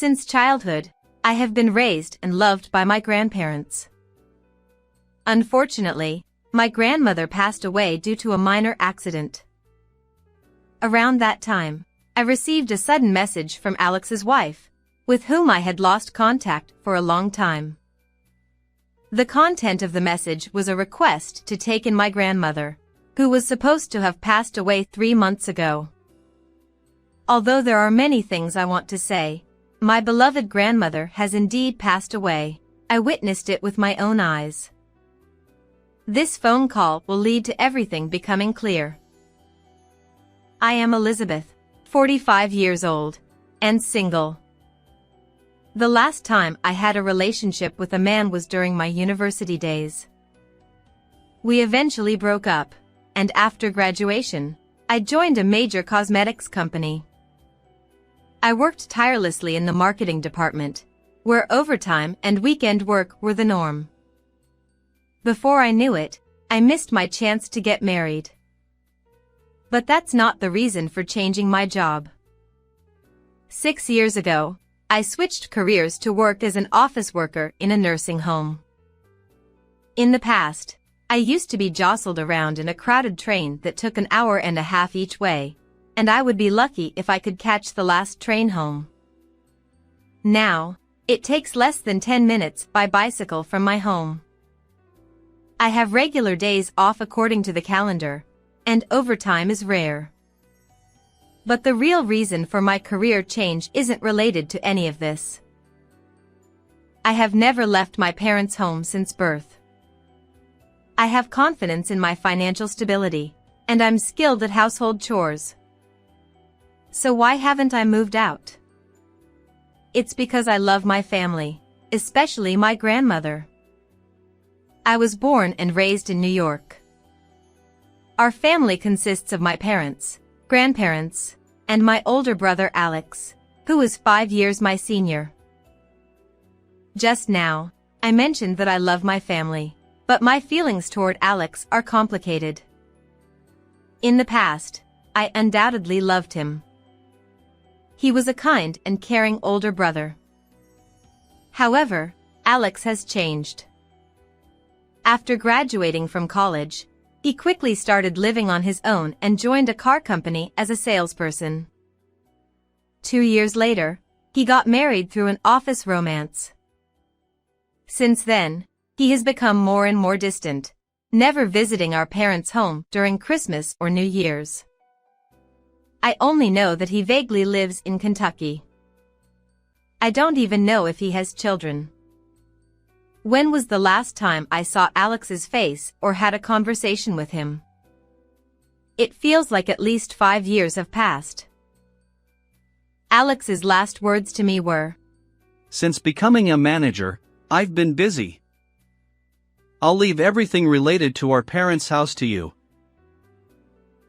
Since childhood, I have been raised and loved by my grandparents. Unfortunately, my grandmother passed away due to a minor accident. Around that time, I received a sudden message from Alex's wife, with whom I had lost contact for a long time. The content of the message was a request to take in my grandmother, who was supposed to have passed away 3 months ago. Although there are many things I want to say, my beloved grandmother has indeed passed away. I witnessed it with my own eyes. This phone call will lead to everything becoming clear. I am Elizabeth, 45 years old, and single. The last time I had a relationship with a man was during my university days. We eventually broke up, and after graduation, I joined a major cosmetics company. I worked tirelessly in the marketing department, where overtime and weekend work were the norm. Before I knew it, I missed my chance to get married. But that's not the reason for changing my job. 6 years ago, I switched careers to work as an office worker in a nursing home. In the past, I used to be jostled around in a crowded train that took an hour and a half each way, and I would be lucky if I could catch the last train home. Now, it takes less than 10 minutes by bicycle from my home. I have regular days off according to the calendar, and overtime is rare. But the real reason for my career change isn't related to any of this. I have never left my parents' home since birth. I have confidence in my financial stability, and I'm skilled at household chores. So why haven't I moved out? It's because I love my family, especially my grandmother. I was born and raised in New York. Our family consists of my parents, grandparents, and my older brother Alex, who is 5 years my senior. Just now, I mentioned that I love my family, but my feelings toward Alex are complicated. In the past, I undoubtedly loved him. He was a kind and caring older brother. However, Alex has changed. After graduating from college, he quickly started living on his own and joined a car company as a salesperson. 2 years later, he got married through an office romance. Since then, he has become more and more distant, never visiting our parents' home during Christmas or New Year's. I only know that he vaguely lives in Kentucky. I don't even know if he has children. When was the last time I saw Alex's face or had a conversation with him? It feels like at least 5 years have passed. Alex's last words to me were, "Since becoming a manager, I've been busy. I'll leave everything related to our parents' house to you."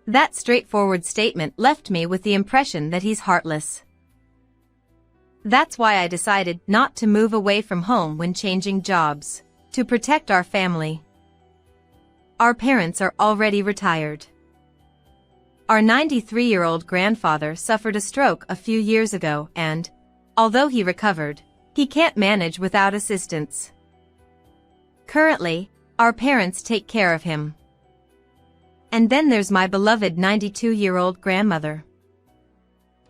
That straightforward statement left me with the impression that he's heartless. That's why I decided not to move away from home when changing jobs, to protect our family. Our parents are already retired. Our 93-year-old grandfather suffered a stroke a few years ago and, although he recovered, he can't manage without assistance. Currently, our parents take care of him. And then there's my beloved 92-year-old grandmother.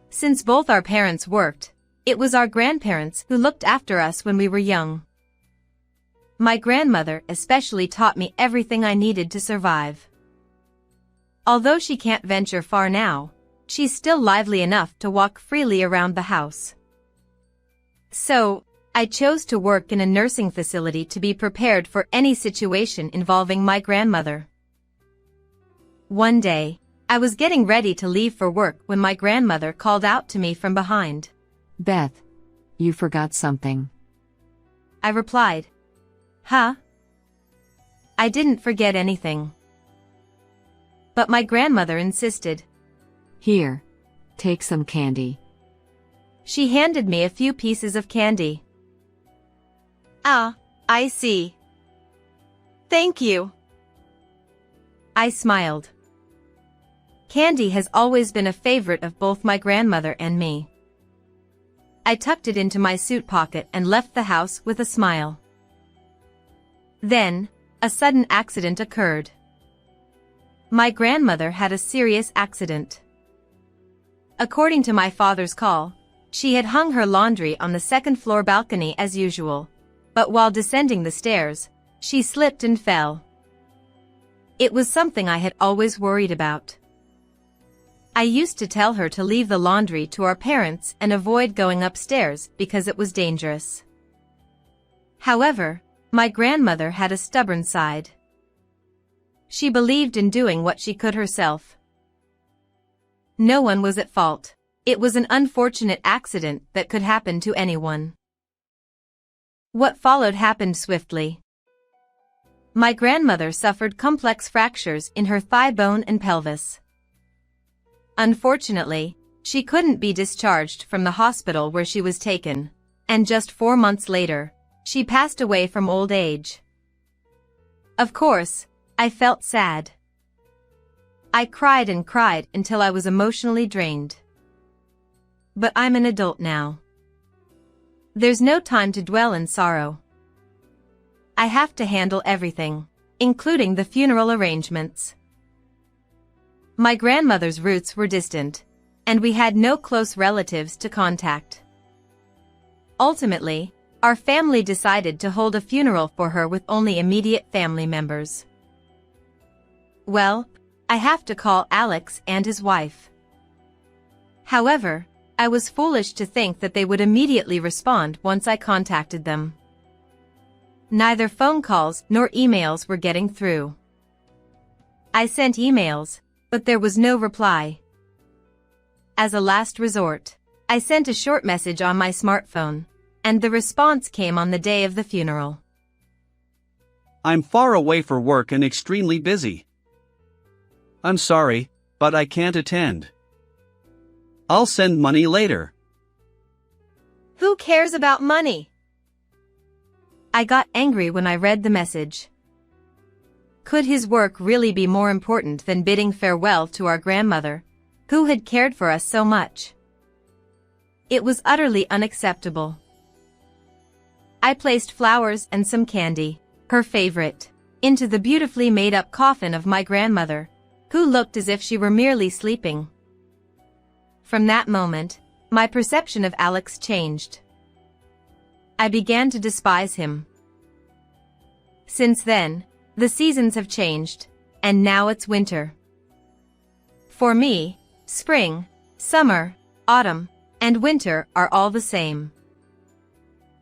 Since both our parents worked, it was our grandparents who looked after us when we were young. My grandmother especially taught me everything I needed to survive. Although she can't venture far now, she's still lively enough to walk freely around the house. So, I chose to work in a nursing facility to be prepared for any situation involving my grandmother. One day, I was getting ready to leave for work when my grandmother called out to me from behind. "Beth, you forgot something." I replied, "Huh?" I didn't forget anything. But my grandmother insisted. "Here, take some candy." She handed me a few pieces of candy. "Ah, I see. Thank you." I smiled. Candy has always been a favorite of both my grandmother and me. I tucked it into my suit pocket and left the house with a smile. Then, a sudden accident occurred. My grandmother had a serious accident. According to my father's call, she had hung her laundry on the second-floor balcony as usual, but while descending the stairs, she slipped and fell. It was something I had always worried about. I used to tell her to leave the laundry to our parents and avoid going upstairs because it was dangerous. However, my grandmother had a stubborn side. She believed in doing what she could herself. No one was at fault. It was an unfortunate accident that could happen to anyone. What followed happened swiftly. My grandmother suffered complex fractures in her thigh bone and pelvis. Unfortunately, she couldn't be discharged from the hospital where she was taken, and just 4 months later, she passed away from old age. Of course, I felt sad. I cried and cried until I was emotionally drained. But I'm an adult now. There's no time to dwell in sorrow. I have to handle everything, including the funeral arrangements. My grandmother's roots were distant, and we had no close relatives to contact. Ultimately, our family decided to hold a funeral for her with only immediate family members. Well, I have to call Alex and his wife. However, I was foolish to think that they would immediately respond once I contacted them. Neither phone calls nor emails were getting through. I sent emails, but there was no reply. As a last resort, I sent a short message on my smartphone, and the response came on the day of the funeral. I'm far away for work and extremely busy. I'm sorry, but I can't attend. I'll send money later. Who cares about money? I got angry when I read the message. Could his work really be more important than bidding farewell to our grandmother, who had cared for us so much? It was utterly unacceptable. I placed flowers and some candy, her favorite, into the beautifully made-up coffin of my grandmother, who looked as if she were merely sleeping. From that moment, my perception of Alex changed. I began to despise him. Since then, the seasons have changed, and now it's winter. For me, spring, summer, autumn, and winter are all the same.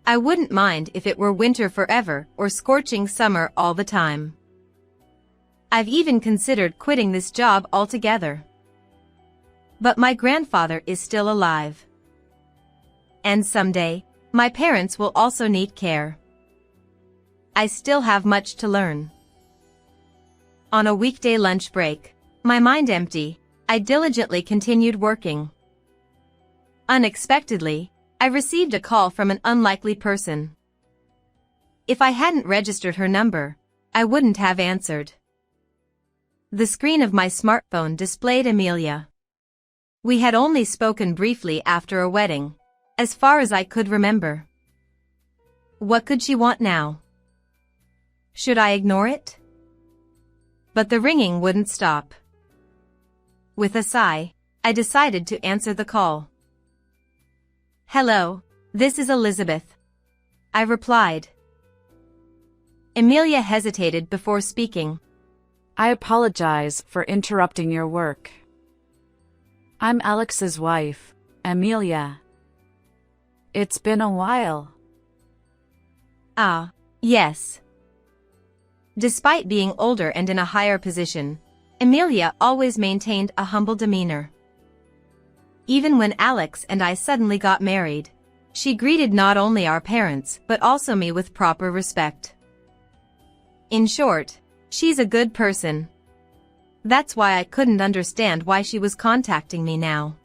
I wouldn't mind if it were winter forever or scorching summer all the time. I've even considered quitting this job altogether. But my grandfather is still alive. And someday, my parents will also need care. I still have much to learn. On a weekday lunch break, my mind empty, I diligently continued working. Unexpectedly, I received a call from an unlikely person. If I hadn't registered her number, I wouldn't have answered. The screen of my smartphone displayed Amelia. We had only spoken briefly after a wedding, as far as I could remember. What could she want now? Should I ignore it? But the ringing wouldn't stop. With a sigh, I decided to answer the call. Hello, this is Elizabeth, I replied. Amelia hesitated before speaking. I apologize for interrupting your work. I'm Alex's wife, Amelia. It's been a while. Ah, yes. Despite being older and in a higher position, Amelia always maintained a humble demeanor. Even when Alex and I suddenly got married, she greeted not only our parents but also me with proper respect. In short, she's a good person. That's why I couldn't understand why she was contacting me now.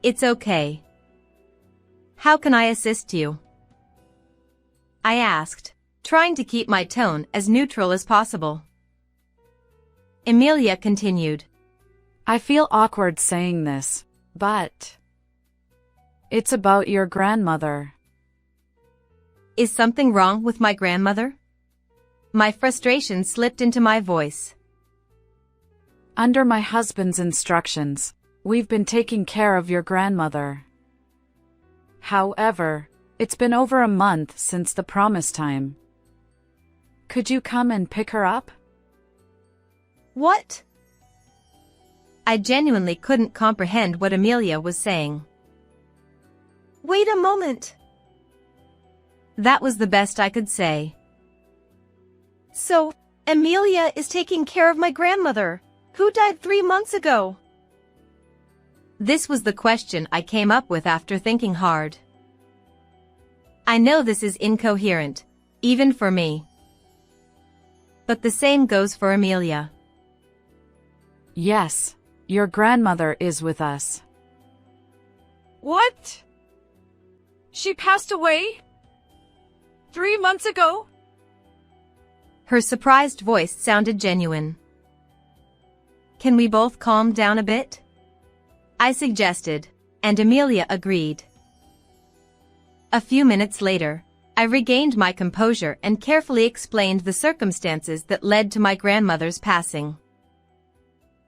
It's okay. How can I assist you? I asked, trying to keep my tone as neutral as possible. Amelia continued. I feel awkward saying this, but It's about your grandmother. Is something wrong with my grandmother? My frustration slipped into my voice. Under my husband's instructions, we've been taking care of your grandmother. However, it's been over a month since the promise time. Could you come and pick her up? What? I genuinely couldn't comprehend what Amelia was saying. Wait a moment. That was the best I could say. So, Amelia is taking care of my grandmother, who died 3 months ago. This was the question I came up with after thinking hard. I know this is incoherent, even for me. But the same goes for Amelia. Yes, your grandmother is with us. What? She passed away? 3 months ago? Her surprised voice sounded genuine. Can we both calm down a bit? I suggested, and Amelia agreed. A few minutes later, I regained my composure and carefully explained the circumstances that led to my grandmother's passing.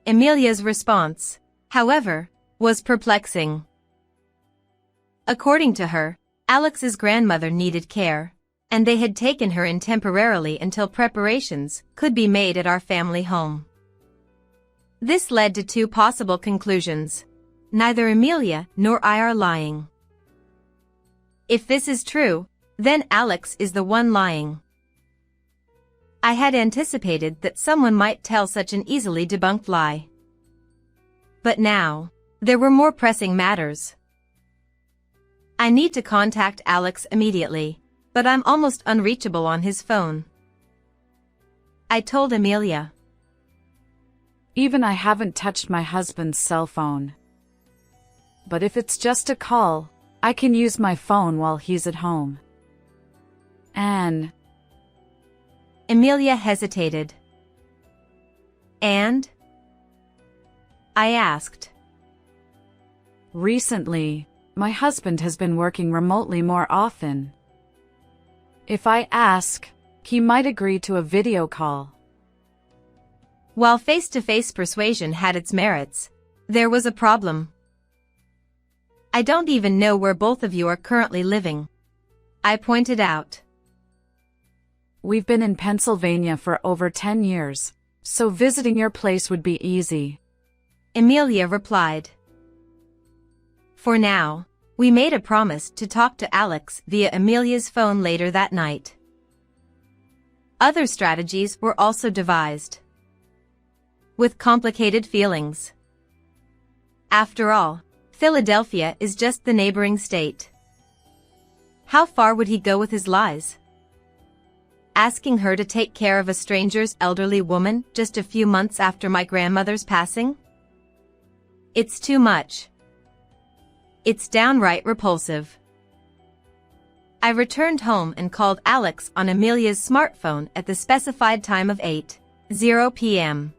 Amelia's response, however, was perplexing. According to her, Alex's grandmother needed care, and they had taken her in temporarily until preparations could be made at our family home. This led to two possible conclusions. Neither Amelia nor I are lying. If this is true, then Alex is the one lying. I had anticipated that someone might tell such an easily debunked lie. But now, there were more pressing matters. I need to contact Alex immediately, but I'm almost unreachable on his phone. I told Amelia. Even I haven't touched my husband's cell phone. But if it's just a call, I can use my phone while he's at home. Anne. Amelia hesitated. And? I asked. Recently, my husband has been working remotely more often. If I ask, he might agree to a video call. While face-to-face persuasion had its merits, there was a problem. I don't even know where both of you are currently living, I pointed out. We've been in Pennsylvania for over 10 years, so visiting your place would be easy. Amelia replied. For now, we made a promise to talk to Alex via Amelia's phone later that night. Other strategies were also devised. With complicated feelings. After all, Philadelphia is just the neighboring state. How far would he go with his lies? Asking her to take care of a stranger's elderly woman just a few months after my grandmother's passing? It's too much. It's downright repulsive. I returned home and called Alex on Amelia's smartphone at the specified time of 8:00 p.m.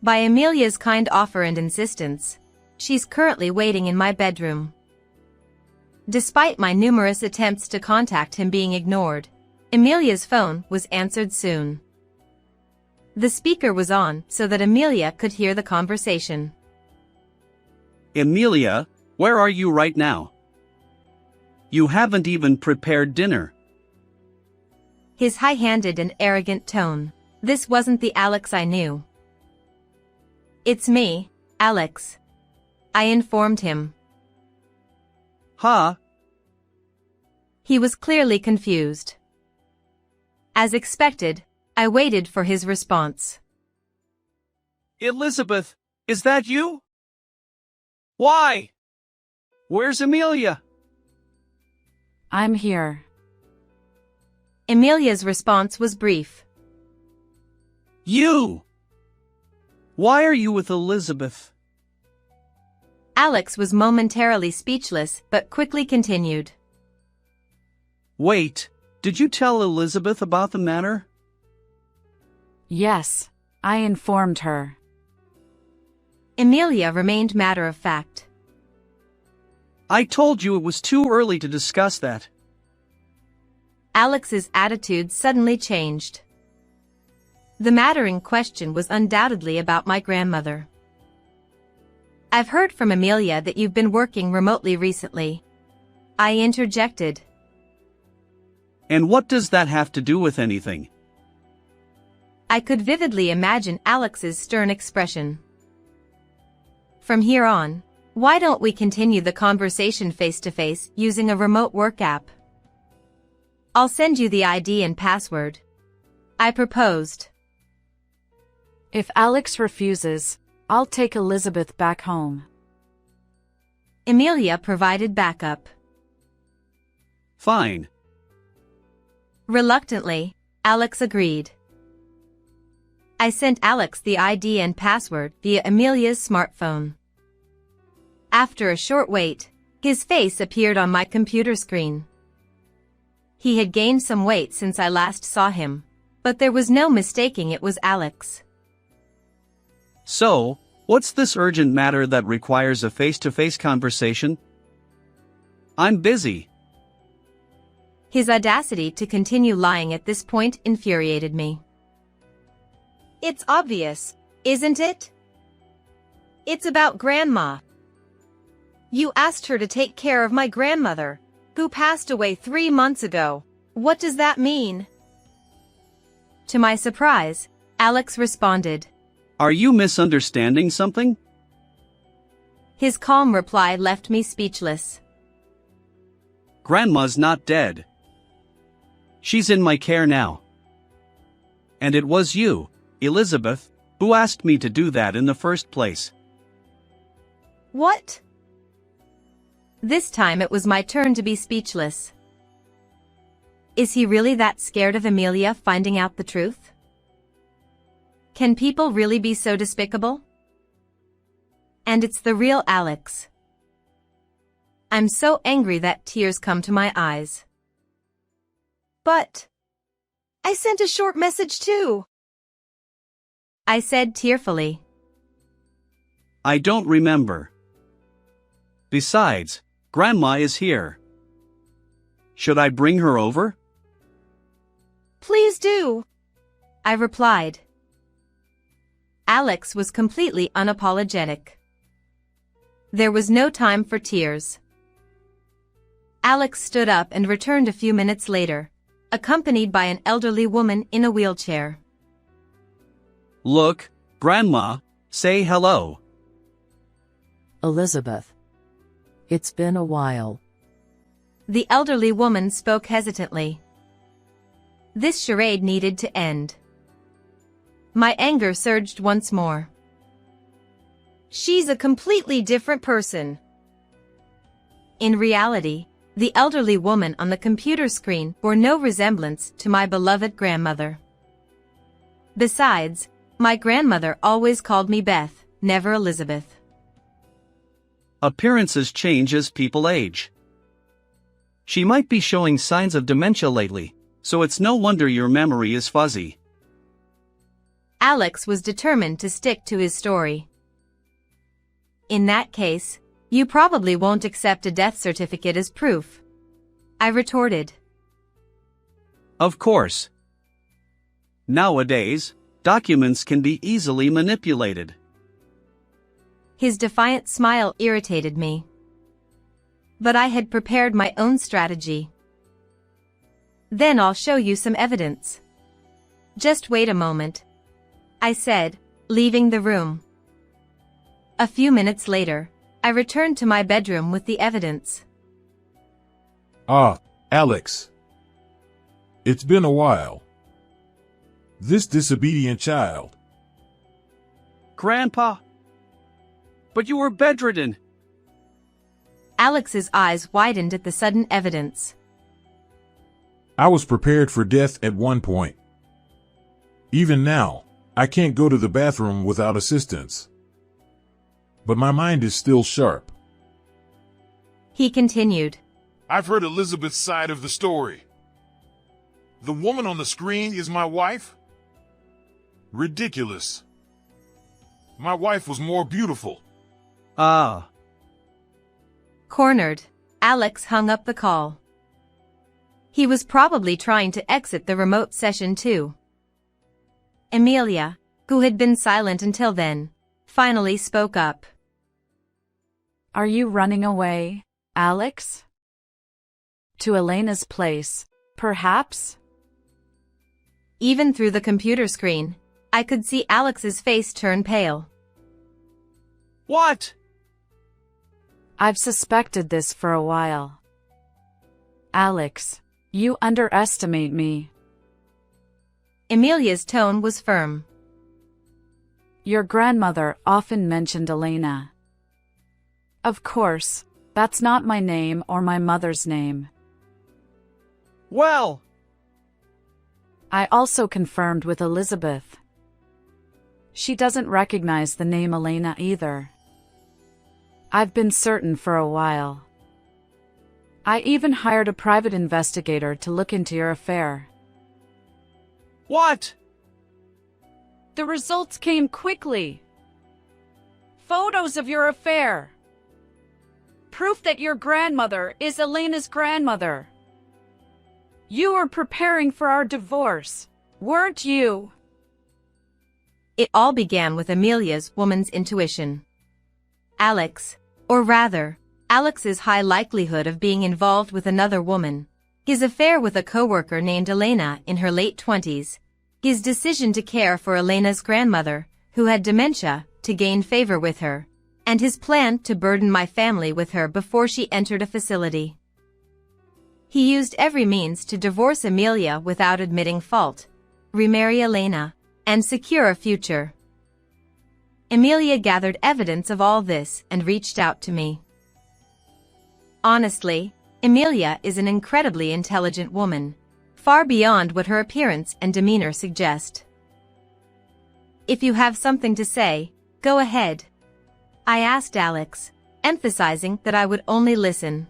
By Amelia's kind offer and insistence, she's currently waiting in my bedroom. Despite my numerous attempts to contact him being ignored, Amelia's phone was answered soon. The speaker was on so that Amelia could hear the conversation. Amelia, where are you right now? You haven't even prepared dinner. His high-handed and arrogant tone. This wasn't the Alex I knew. It's me, Alex. I informed him. Huh? He was clearly confused. As expected, I waited for his response. Elizabeth, is that you? Why? Where's Amelia? I'm here. Amelia's response was brief. You! Why are you with Elizabeth? Alex was momentarily speechless but quickly continued. Wait, did you tell Elizabeth about the matter? Yes, I informed her. Amelia remained matter-of-fact. I told you it was too early to discuss that. Alex's attitude suddenly changed. The matter in question was undoubtedly about my grandmother. I've heard from Amelia that you've been working remotely recently. I interjected. And what does that have to do with anything? I could vividly imagine Alex's stern expression. From here on, why don't we continue the conversation face-to-face using a remote work app? I'll send you the ID and password. I proposed. If Alex refuses, I'll take Elizabeth back home. Amelia provided backup. Fine. Reluctantly, Alex agreed. I sent Alex the ID and password via Amelia's smartphone. After a short wait, his face appeared on my computer screen. He had gained some weight since I last saw him, but there was no mistaking it was Alex. So, what's this urgent matter that requires a face-to-face conversation? I'm busy. His audacity to continue lying at this point infuriated me. It's obvious, isn't it? It's about Grandma. You asked her to take care of my grandmother, who passed away 3 months ago. What does that mean? To my surprise, Alex responded. Are you misunderstanding something? His calm reply left me speechless. Grandma's not dead. She's in my care now. And it was you, Elizabeth, who asked me to do that in the first place. What? This time it was my turn to be speechless. Is he really that scared of Amelia finding out the truth? Can people really be so despicable? And it's the real Alex. I'm so angry that tears come to my eyes. But I sent a short message too, I said tearfully. I don't remember. Besides, Grandma is here. Should I bring her over? Please do, I replied. Alex was completely unapologetic. There was no time for tears. Alex stood up and returned a few minutes later, accompanied by an elderly woman in a wheelchair. Look, Grandma, say hello. Elizabeth. It's been a while. The elderly woman spoke hesitantly. This charade needed to end. My anger surged once more. She's a completely different person. In reality, the elderly woman on the computer screen bore no resemblance to my beloved grandmother. Besides, my grandmother always called me Beth, never Elizabeth. Appearances change as people age. She might be showing signs of dementia lately, so it's no wonder your memory is fuzzy. Alex was determined to stick to his story. In that case, you probably won't accept a death certificate as proof, I retorted. Of course. Nowadays, documents can be easily manipulated. His defiant smile irritated me. But I had prepared my own strategy. Then I'll show you some evidence. Just wait a moment, I said, leaving the room. A few minutes later, I returned to my bedroom with the evidence. Ah, Alex. It's been a while. This disobedient child. Grandpa? But you were bedridden. Alex's eyes widened at the sudden evidence. I was prepared for death at one point. Even now, I can't go to the bathroom without assistance. But my mind is still sharp. He continued. I've heard Elizabeth's side of the story. The woman on the screen is my wife? Ridiculous. My wife was more beautiful. Ah. Cornered, Alex hung up the call. He was probably trying to exit the remote session too. Amelia, who had been silent until then, finally spoke up. Are you running away, Alex? To Elena's place, perhaps? Even through the computer screen, I could see Alex's face turn pale. What? I've suspected this for a while. Alex, you underestimate me. Amelia's tone was firm. Your grandmother often mentioned Elena. Of course, that's not my name or my mother's name. Well, I also confirmed with Elizabeth. She doesn't recognize the name Elena either. I've been certain for a while. I even hired a private investigator to look into your affair. what? The results came quickly. Photos of your affair. Proof that your grandmother is Elena's grandmother. You were preparing for our divorce, weren't you? It all began with Amelia's woman's intuition. Alex, or rather, Alex's high likelihood of being involved with another woman, his affair with a coworker named Elena in her late 20s, his decision to care for Elena's grandmother, who had dementia, to gain favor with her, and his plan to burden my family with her before she entered a facility. He used every means to divorce Amelia without admitting fault, remarry Elena, and secure a future. Amelia gathered evidence of all this and reached out to me. Honestly, Amelia is an incredibly intelligent woman, far beyond what her appearance and demeanor suggest. If you have something to say, go ahead, I asked Alex, emphasizing that I would only listen.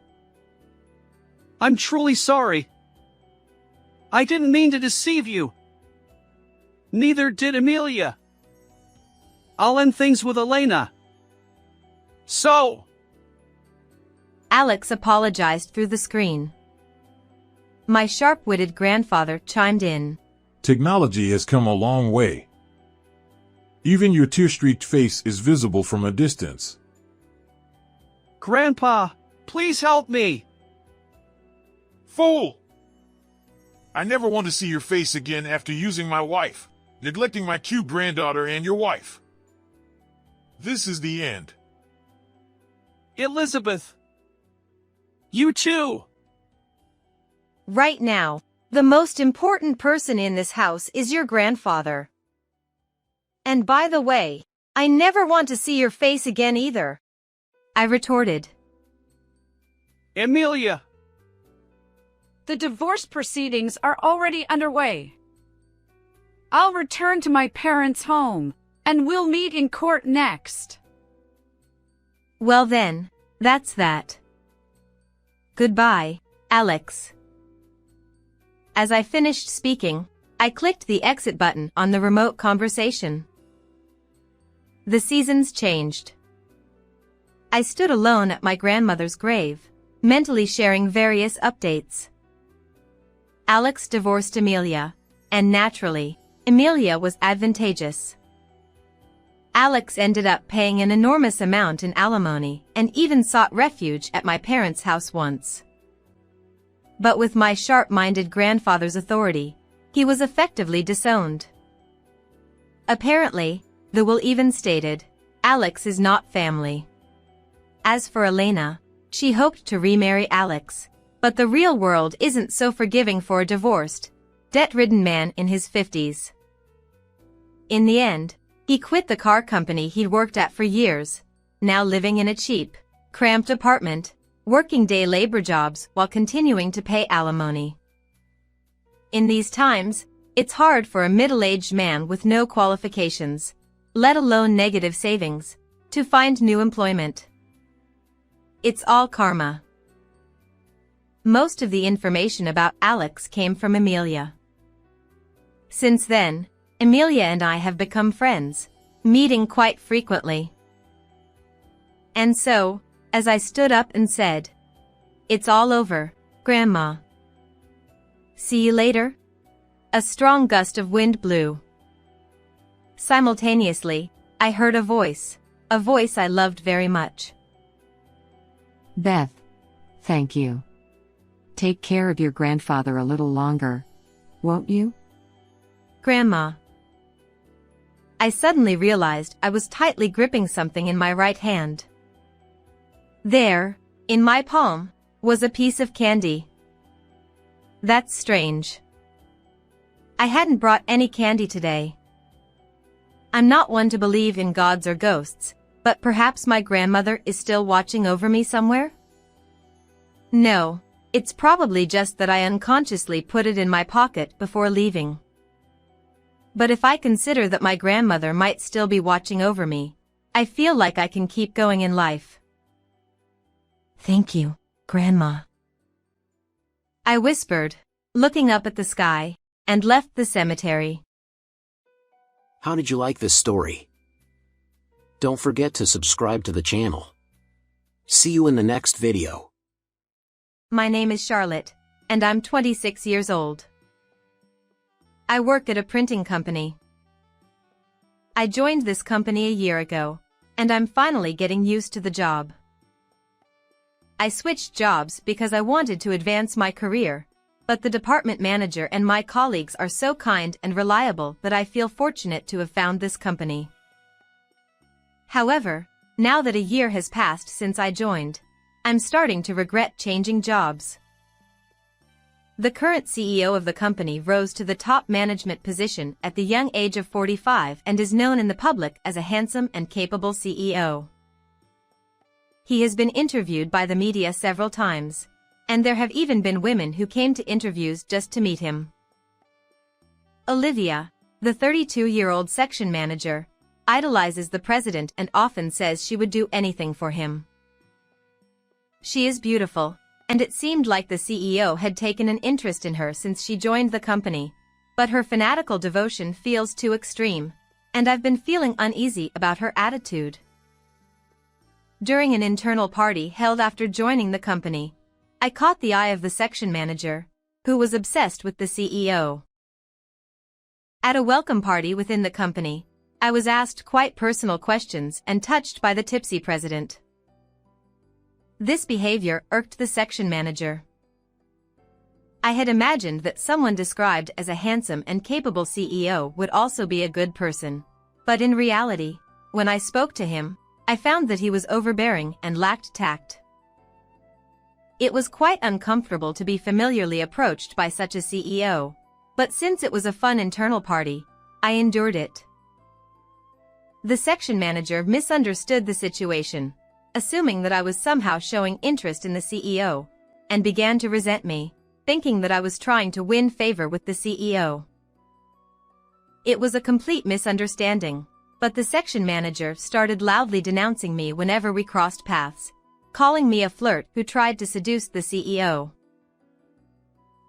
I'm truly sorry. I didn't mean to deceive you. Neither did Amelia. I'll end things with Elena. So, Alex apologized through the screen. My sharp-witted grandfather chimed in. Technology has come a long way. Even your tear-streaked face is visible from a distance. Grandpa, please help me. Fool! I never want to see your face again after using my wife, neglecting my cute granddaughter and your wife. This is the end. Elizabeth. You too. Right now, the most important person in this house is your grandfather. And by the way, I never want to see your face again either, I retorted. Amelia. The divorce proceedings are already underway. I'll return to my parents' home, and we'll meet in court next. Well then, that's that. Goodbye, Alex. As I finished speaking, I clicked the exit button on the remote conversation. The seasons changed. I stood alone at my grandmother's grave, mentally sharing various updates. Alex divorced Amelia, and naturally, Amelia was advantageous. Alex ended up paying an enormous amount in alimony and even sought refuge at my parents' house once. But with my sharp-minded grandfather's authority, he was effectively disowned. Apparently, the will even stated, Alex is not family. As for Elena, she hoped to remarry Alex, but the real world isn't so forgiving for a divorced, debt-ridden man in his 50s. In the end, he quit the car company he'd worked at for years, now living in a cheap, cramped apartment, working day labor jobs while continuing to pay alimony. In these times, it's hard for a middle-aged man with no qualifications, let alone negative savings, to find new employment. It's all karma. Most of the information about Alex came from Amelia. Since then, Amelia and I have become friends, meeting quite frequently. And so, as I stood up and said, "It's all over, Grandma. See you later." A strong gust of wind blew. Simultaneously, I heard a voice I loved very much. Beth. Thank you. Take care of your grandfather a little longer, won't you? Grandma. I suddenly realized I was tightly gripping something in my right hand. There, in my palm, was a piece of candy. That's strange. I hadn't brought any candy today. I'm not one to believe in gods or ghosts, but perhaps my grandmother is still watching over me somewhere? No, it's probably just that I unconsciously put it in my pocket before leaving. But if I consider that my grandmother might still be watching over me, I feel like I can keep going in life. Thank you, Grandma. I whispered, looking up at the sky, and left the cemetery. How did you like this story? Don't forget to subscribe to the channel. See you in the next video. My name is Charlotte, and I'm 26 years old. I work at a printing company. I joined this company a year ago, and I'm finally getting used to the job. I switched jobs because I wanted to advance my career, but the department manager and my colleagues are so kind and reliable that I feel fortunate to have found this company. However, now that a year has passed since I joined, I'm starting to regret changing jobs. The current CEO of the company rose to the top management position at the young age of 45 and is known in the public as a handsome and capable CEO. He has been interviewed by the media several times, and there have even been women who came to interviews just to meet him. Olivia, the 32-year-old section manager, idolizes the president and often says she would do anything for him. She is beautiful, and it seemed like the CEO had taken an interest in her since she joined the company, but her fanatical devotion feels too extreme, and I've been feeling uneasy about her attitude. During an internal party held after joining the company, I caught the eye of the section manager, who was obsessed with the CEO. At a welcome party within the company, I was asked quite personal questions and touched by the tipsy president. This behavior irked the section manager. I had imagined that someone described as a handsome and capable CEO would also be a good person, but in reality, when I spoke to him, I found that he was overbearing and lacked tact. It was quite uncomfortable to be familiarly approached by such a CEO, but since it was a fun internal party, I endured it. The section manager misunderstood the situation, assuming that I was somehow showing interest in the CEO, and began to resent me, thinking that I was trying to win favor with the CEO. It was a complete misunderstanding, but the section manager started loudly denouncing me whenever we crossed paths, calling me a flirt who tried to seduce the CEO.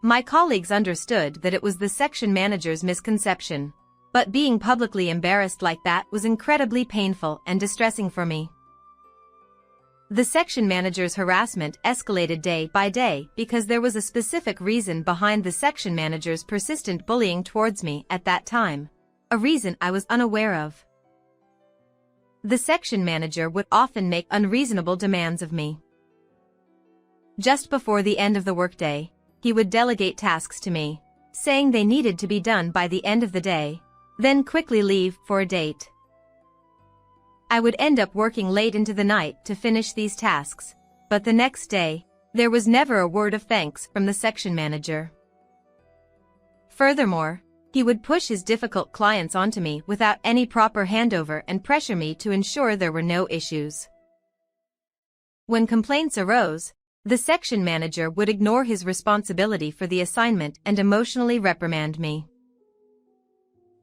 My colleagues understood that it was the section manager's misconception, but being publicly embarrassed like that was incredibly painful and distressing for me. The section manager's harassment escalated day by day because there was a specific reason behind the section manager's persistent bullying towards me at that time, a reason I was unaware of. The section manager would often make unreasonable demands of me. Just before the end of the workday, he would delegate tasks to me, saying they needed to be done by the end of the day, then quickly leave for a date. I would end up working late into the night to finish these tasks, but the next day, there was never a word of thanks from the section manager. Furthermore, he would push his difficult clients onto me without any proper handover and pressure me to ensure there were no issues. When complaints arose, the section manager would ignore his responsibility for the assignment and emotionally reprimand me.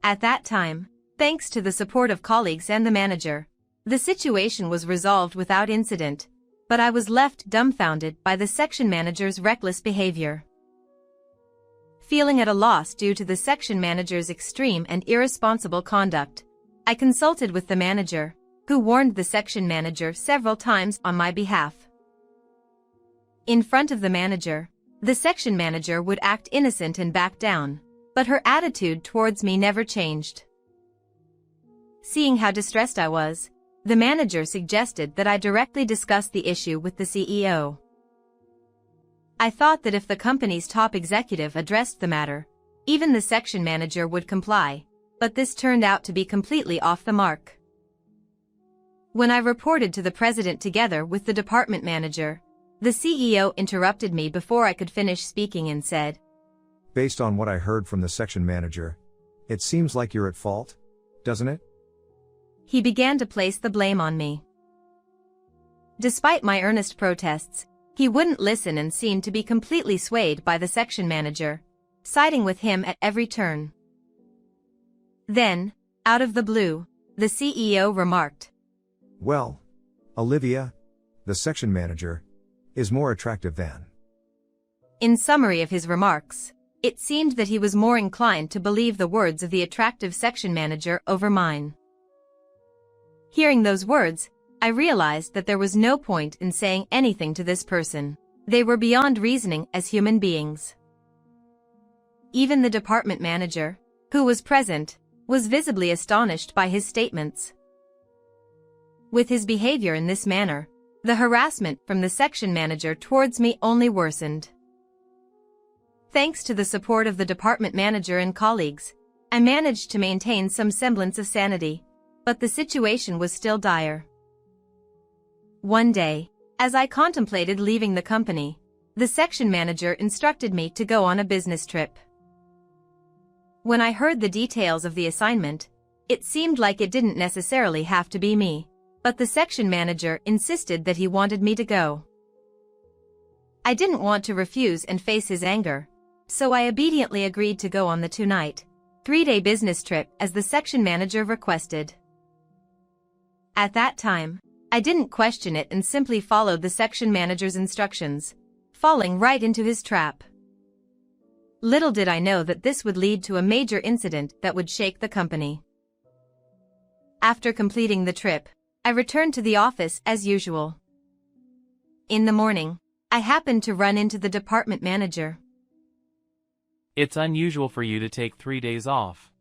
At that time, thanks to the support of colleagues and the manager, the situation was resolved without incident, but I was left dumbfounded by the section manager's reckless behavior. Feeling at a loss due to the section manager's extreme and irresponsible conduct, I consulted with the manager, who warned the section manager several times on my behalf. In front of the manager, the section manager would act innocent and back down, but her attitude towards me never changed. Seeing how distressed I was, the manager suggested that I directly discuss the issue with the CEO. I thought that if the company's top executive addressed the matter, even the section manager would comply, but this turned out to be completely off the mark. When I reported to the president together with the department manager, the CEO interrupted me before I could finish speaking and said, "Based on what I heard from the section manager, it seems like you're at fault, doesn't it?" He began to place the blame on me. Despite my earnest protests, he wouldn't listen and seemed to be completely swayed by the section manager, siding with him at every turn. Then, out of the blue, the CEO remarked, "Well, Olivia, the section manager, is more attractive than." In summary of his remarks, it seemed that he was more inclined to believe the words of the attractive section manager over mine. Hearing those words, I realized that there was no point in saying anything to this person. They were beyond reasoning as human beings. Even the department manager, who was present, was visibly astonished by his statements. With his behavior in this manner, the harassment from the section manager towards me only worsened. Thanks to the support of the department manager and colleagues, I managed to maintain some semblance of sanity, but the situation was still dire. One day, as I contemplated leaving the company, the section manager instructed me to go on a business trip. When I heard the details of the assignment, it seemed like it didn't necessarily have to be me, but the section manager insisted that he wanted me to go. I didn't want to refuse and face his anger, so I obediently agreed to go on the 2-night, 3-day business trip as the section manager requested. At that time, I didn't question it and simply followed the section manager's instructions, falling right into his trap. Little did I know that this would lead to a major incident that would shake the company. After completing the trip, I returned to the office as usual. In the morning, I happened to run into the department manager. "It's unusual for you to take 3 days off."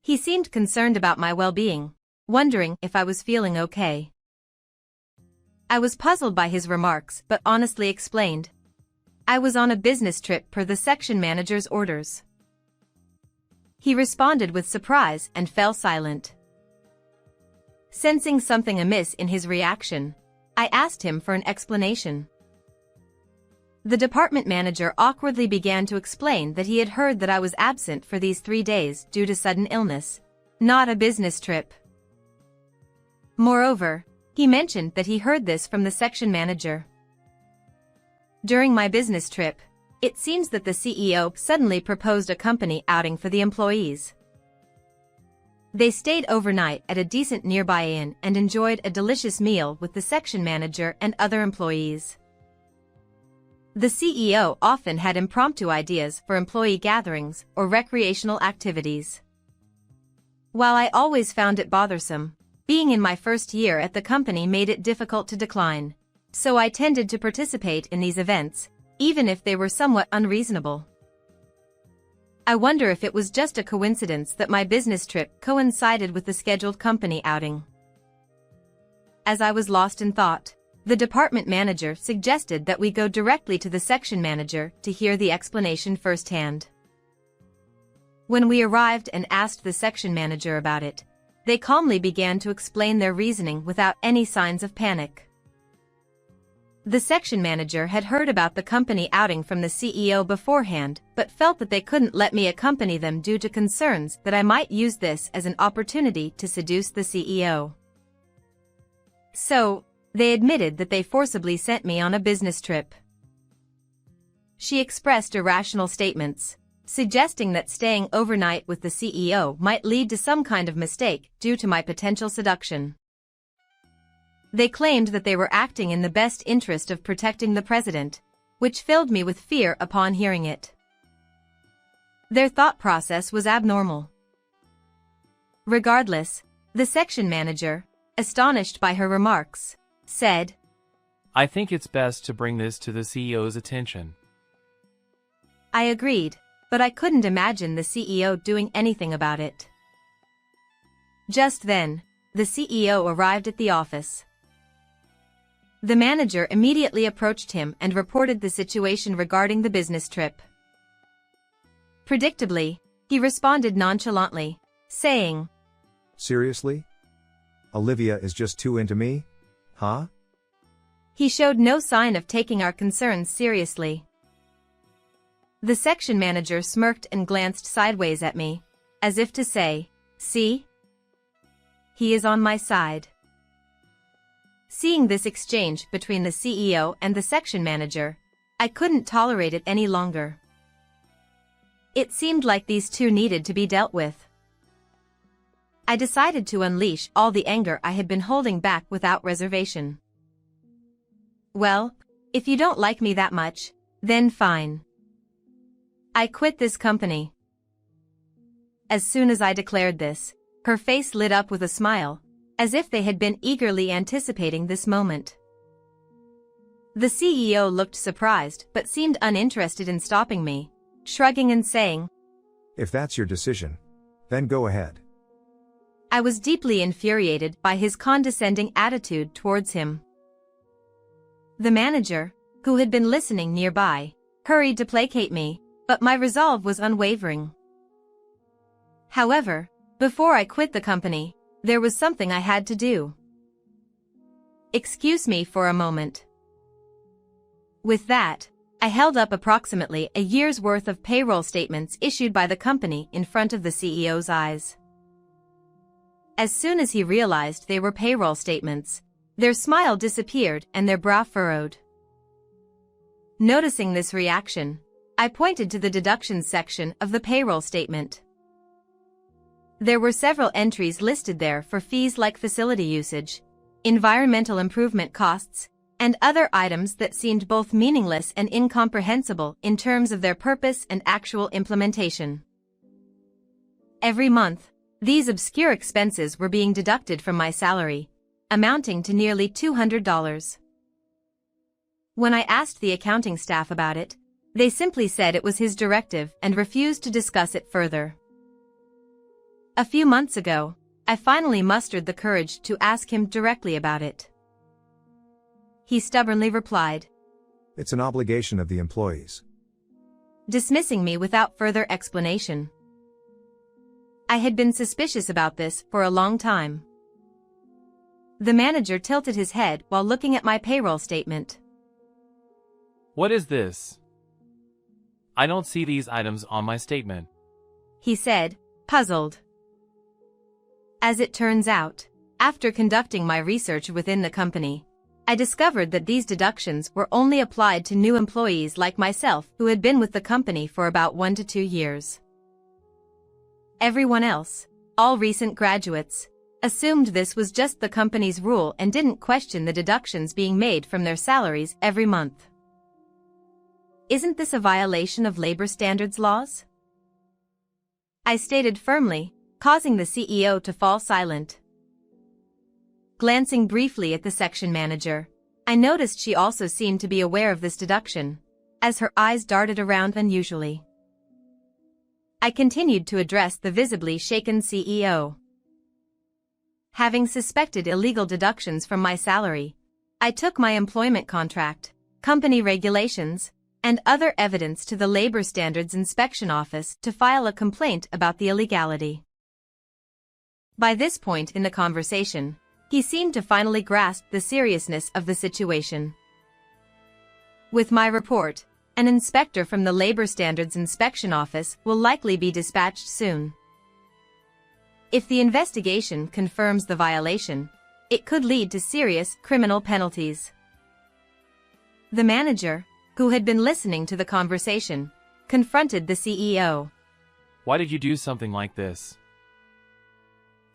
He seemed concerned about my well-being, wondering if I was feeling okay. I was puzzled by his remarks but honestly explained. I was on a business trip per the section manager's orders. He responded with surprise and fell silent. Sensing something amiss in his reaction, I asked him for an explanation. The department manager awkwardly began to explain that he had heard that I was absent for these 3 days due to sudden illness, not a business trip. Moreover, he mentioned that he heard this from the section manager. During my business trip, it seems that the CEO suddenly proposed a company outing for the employees. They stayed overnight at a decent nearby inn and enjoyed a delicious meal with the section manager and other employees. The CEO often had impromptu ideas for employee gatherings or recreational activities. While I always found it bothersome, being in my first year at the company made it difficult to decline, so I tended to participate in these events, even if they were somewhat unreasonable. I wonder if it was just a coincidence that my business trip coincided with the scheduled company outing. As I was lost in thought, the department manager suggested that we go directly to the section manager to hear the explanation firsthand. When we arrived and asked the section manager about it, they calmly began to explain their reasoning without any signs of panic. The section manager had heard about the company outing from the CEO beforehand but felt that they couldn't let me accompany them due to concerns that I might use this as an opportunity to seduce the CEO. So, they admitted that they forcibly sent me on a business trip. She expressed irrational statements, suggesting that staying overnight with the CEO might lead to some kind of mistake due to my potential seduction. They claimed that they were acting in the best interest of protecting the president, which filled me with fear upon hearing it. Their thought process was abnormal. Regardless, The section manager, astonished by her remarks, said, I think it's best to bring this to the CEO's attention. I agreed, but I couldn't imagine the CEO doing anything about it. Just then, the CEO arrived at the office. The manager immediately approached him and reported the situation regarding the business trip. Predictably, he responded nonchalantly, saying, Seriously? Olivia is just too into me? Huh? He showed no sign of taking our concerns seriously. The section manager smirked and glanced sideways at me, as if to say, See? He is on my side. Seeing this exchange between the CEO and the section manager, I couldn't tolerate it any longer. It seemed like these two needed to be dealt with. I decided to unleash all the anger I had been holding back without reservation. Well, if you don't like me that much, then fine. I quit this company. As soon as I declared this, her face lit up with a smile, as if they had been eagerly anticipating this moment. The CEO looked surprised but seemed uninterested in stopping me, shrugging and saying, If that's your decision, then go ahead. I was deeply infuriated by his condescending attitude towards him. The manager, who had been listening nearby, hurried to placate me, but my resolve was unwavering. However, before I quit the company, there was something I had to do. Excuse me for a moment. With that, I held up approximately a year's worth of payroll statements issued by the company in front of the CEO's eyes. As soon as he realized they were payroll statements, their smile disappeared and their brow furrowed. Noticing this reaction, I pointed to the deductions section of the payroll statement. There were several entries listed there for fees like facility usage, environmental improvement costs, and other items that seemed both meaningless and incomprehensible in terms of their purpose and actual implementation. Every month, these obscure expenses were being deducted from my salary, amounting to nearly $200. When I asked the accounting staff about it, they simply said it was his directive and refused to discuss it further. A few months ago, I finally mustered the courage to ask him directly about it. He stubbornly replied, It's an obligation of the employees. Dismissing me without further explanation. I had been suspicious about this for a long time. The manager tilted his head while looking at my payroll statement. What is this? I don't see these items on my statement. He said, puzzled. As it turns out, after conducting my research within the company, I discovered that these deductions were only applied to new employees like myself who had been with the company for about 1 to 2 years. Everyone else, all recent graduates, assumed this was just the company's rule and didn't question the deductions being made from their salaries every month. Isn't this a violation of labor standards laws? I stated firmly, causing the CEO to fall silent. Glancing briefly at the section manager, I noticed she also seemed to be aware of this deduction, as her eyes darted around unusually. I continued to address the visibly shaken CEO. Having suspected illegal deductions from my salary, I took my employment contract, company regulations, and other evidence to the Labor Standards Inspection Office to file a complaint about the illegality. By this point in the conversation, he seemed to finally grasp the seriousness of the situation. With my report, an inspector from the Labor Standards Inspection Office will likely be dispatched soon. If the investigation confirms the violation, it could lead to serious criminal penalties. The manager, who had been listening to the conversation, confronted the CEO. Why did you do something like this?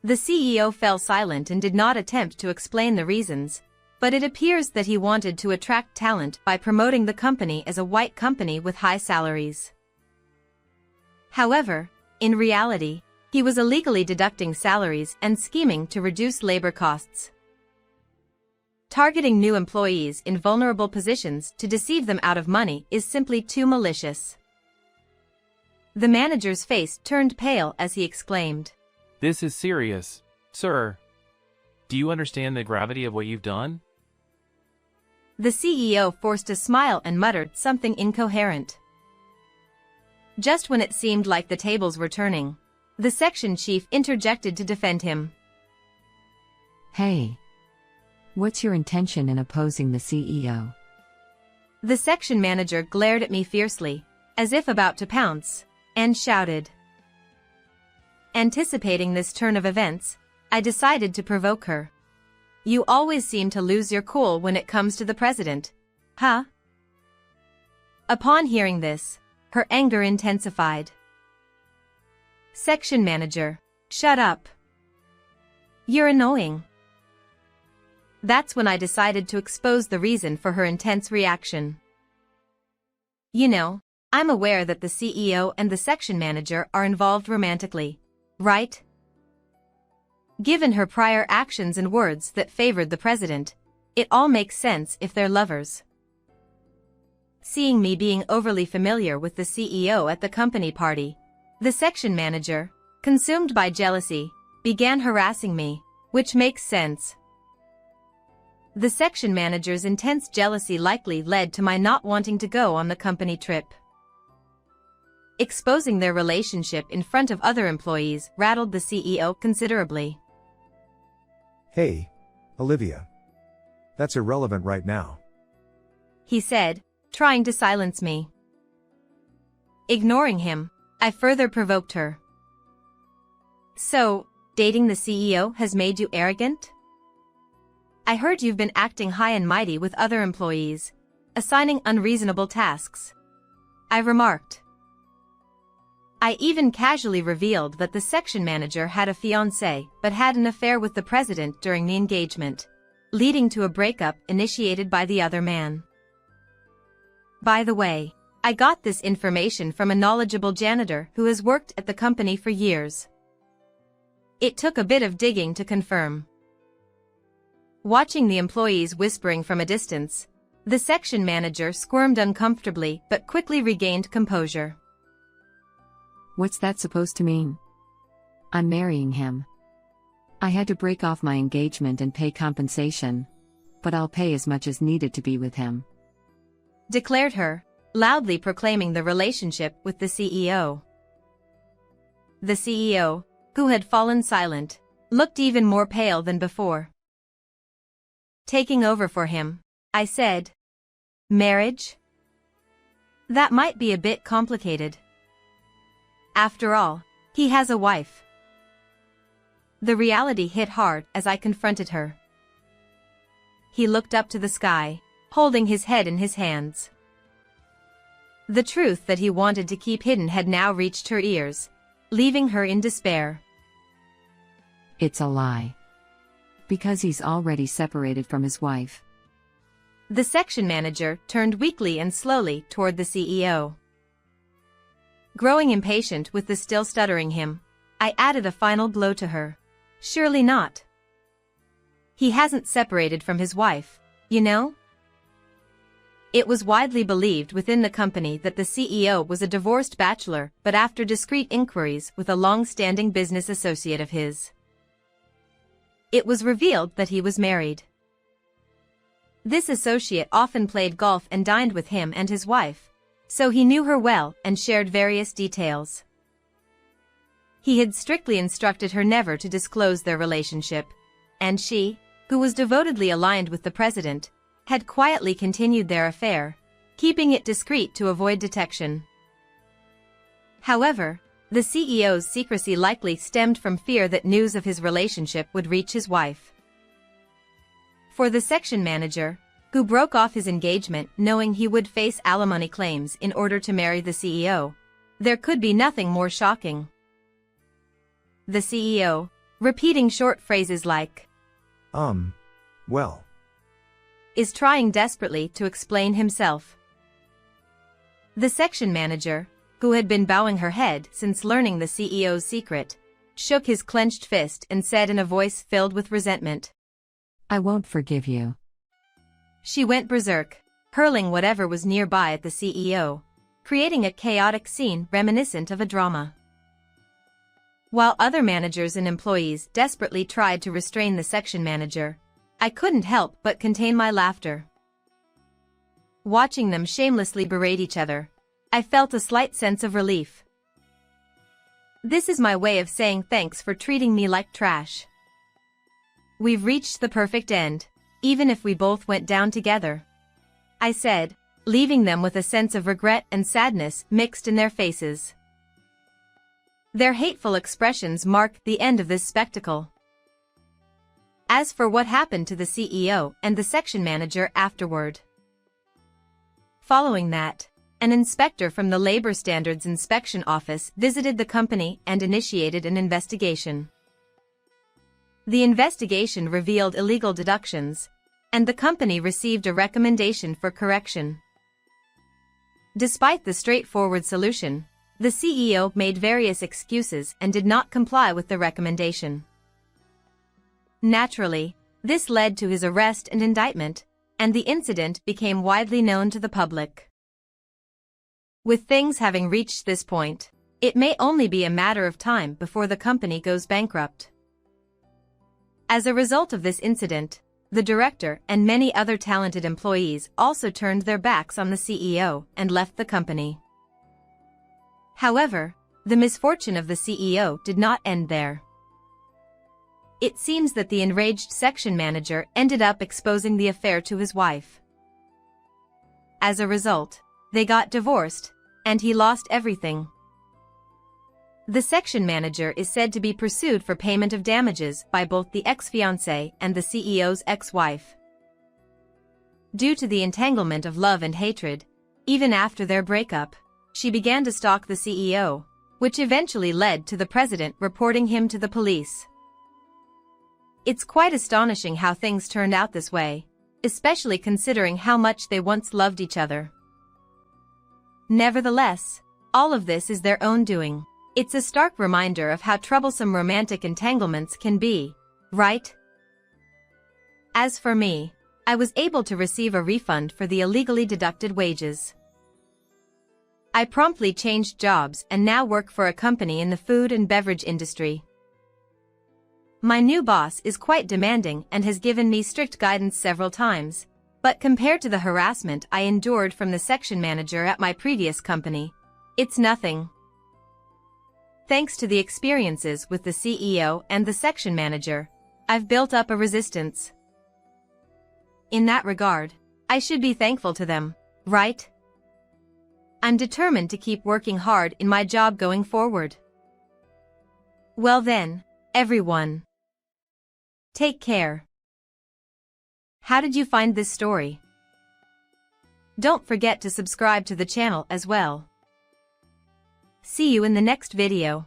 The CEO fell silent and did not attempt to explain the reasons, but it appears that he wanted to attract talent by promoting the company as a white company with high salaries. However, in reality, He was illegally deducting salaries and scheming to reduce labor costs. Targeting new employees in vulnerable positions to deceive them out of money is simply too malicious. The manager's face turned pale as he exclaimed, This is serious, sir. Do you understand the gravity of what you've done? The CEO forced a smile and muttered something incoherent. Just when it seemed like the tables were turning, the section chief interjected to defend him. Hey. What's your intention in opposing the CEO? The section manager glared at me fiercely, as if about to pounce, and shouted. Anticipating this turn of events, I decided to provoke her. You always seem to lose your cool when it comes to the president, huh? Upon hearing this, her anger intensified. Section manager, shut up. You're annoying. That's when I decided to expose the reason for her intense reaction. You know, I'm aware that the CEO and the section manager are involved romantically, right? Given her prior actions and words that favored the president, it all makes sense if they're lovers. Seeing me being overly familiar with the CEO at the company party, the section manager, consumed by jealousy, began harassing me, which makes sense. The section manager's intense jealousy likely led to my not wanting to go on the company trip. Exposing their relationship in front of other employees rattled the CEO considerably. Hey, Olivia. That's irrelevant right now. He said, trying to silence me. Ignoring him, I further provoked her. So, dating the CEO has made you arrogant? I heard you've been acting high and mighty with other employees, assigning unreasonable tasks. I remarked. I even casually revealed that the section manager had a fiancé but had an affair with the president during the engagement, leading to a breakup initiated by the other man. By the way, I got this information from a knowledgeable janitor who has worked at the company for years. It took a bit of digging to confirm. Watching the employees whispering from a distance, the section manager squirmed uncomfortably but quickly regained composure. What's that supposed to mean? I'm marrying him. I had to break off my engagement and pay compensation, but I'll pay as much as needed to be with him. Declared her, loudly proclaiming the relationship with the CEO. The CEO, who had fallen silent, looked even more pale than before. Taking over for him, I said, marriage? That might be a bit complicated. After all, he has a wife. The reality hit hard as I confronted her. He looked up to the sky, holding his head in his hands. The truth that he wanted to keep hidden had now reached her ears, leaving her in despair. It's a lie. Because he's already separated from his wife. The section manager turned weakly and slowly toward the CEO. Growing impatient with the still stuttering him, I added a final blow to her. Surely not. He hasn't separated from his wife, you know? It was widely believed within the company that the CEO was a divorced bachelor, but after discreet inquiries with a long-standing business associate of his, it was revealed that he was married. This associate often played golf and dined with him and his wife, so he knew her well and shared various details. He had strictly instructed her never to disclose their relationship, and she, who was devotedly aligned with the president, had quietly continued their affair, keeping it discreet to avoid detection. However, the CEO's secrecy likely stemmed from fear that news of his relationship would reach his wife. For the section manager, who broke off his engagement knowing he would face alimony claims in order to marry the CEO, there could be nothing more shocking. The CEO, repeating short phrases like, well. is trying desperately to explain himself. The section manager, who had been bowing her head since learning the CEO's secret, shook his clenched fist and said in a voice filled with resentment, I won't forgive you. She went berserk, hurling whatever was nearby at the CEO, creating a chaotic scene reminiscent of a drama. While other managers and employees desperately tried to restrain the section manager, I couldn't help but contain my laughter. Watching them shamelessly berate each other, I felt a slight sense of relief. This is my way of saying thanks for treating me like trash. We've reached the perfect end, even if we both went down together, I said, leaving them with a sense of regret and sadness mixed in their faces. Their hateful expressions marked the end of this spectacle. As for what happened to the CEO and the section manager afterward. Following that, an inspector from the Labor Standards Inspection Office visited the company and initiated an investigation. The investigation revealed illegal deductions, and the company received a recommendation for correction. Despite the straightforward solution, the CEO made various excuses and did not comply with the recommendation. Naturally, this led to his arrest and indictment, and the incident became widely known to the public. With things having reached this point, it may only be a matter of time before the company goes bankrupt. As a result of this incident, the director and many other talented employees also turned their backs on the CEO and left the company. However, the misfortune of the CEO did not end there. It seems that the enraged section manager ended up exposing the affair to his wife. As a result, they got divorced, and he lost everything. The section manager is said to be pursued for payment of damages by both the ex-fiancé and the CEO's ex-wife. Due to the entanglement of love and hatred, even after their breakup, she began to stalk the CEO, which eventually led to the president reporting him to the police. It's quite astonishing how things turned out this way, especially considering how much they once loved each other. Nevertheless, all of this is their own doing. It's a stark reminder of how troublesome romantic entanglements can be, right? As for me, I was able to receive a refund for the illegally deducted wages. I promptly changed jobs and now work for a company in the food and beverage industry. My new boss is quite demanding and has given me strict guidance several times, but compared to the harassment I endured from the section manager at my previous company, it's nothing. Thanks to the experiences with the CEO and the section manager, I've built up a resistance. In that regard, I should be thankful to them, right? I'm determined to keep working hard in my job going forward. Well then, everyone. Take care. How did you find this story? Don't forget to subscribe to the channel as well. See you in the next video.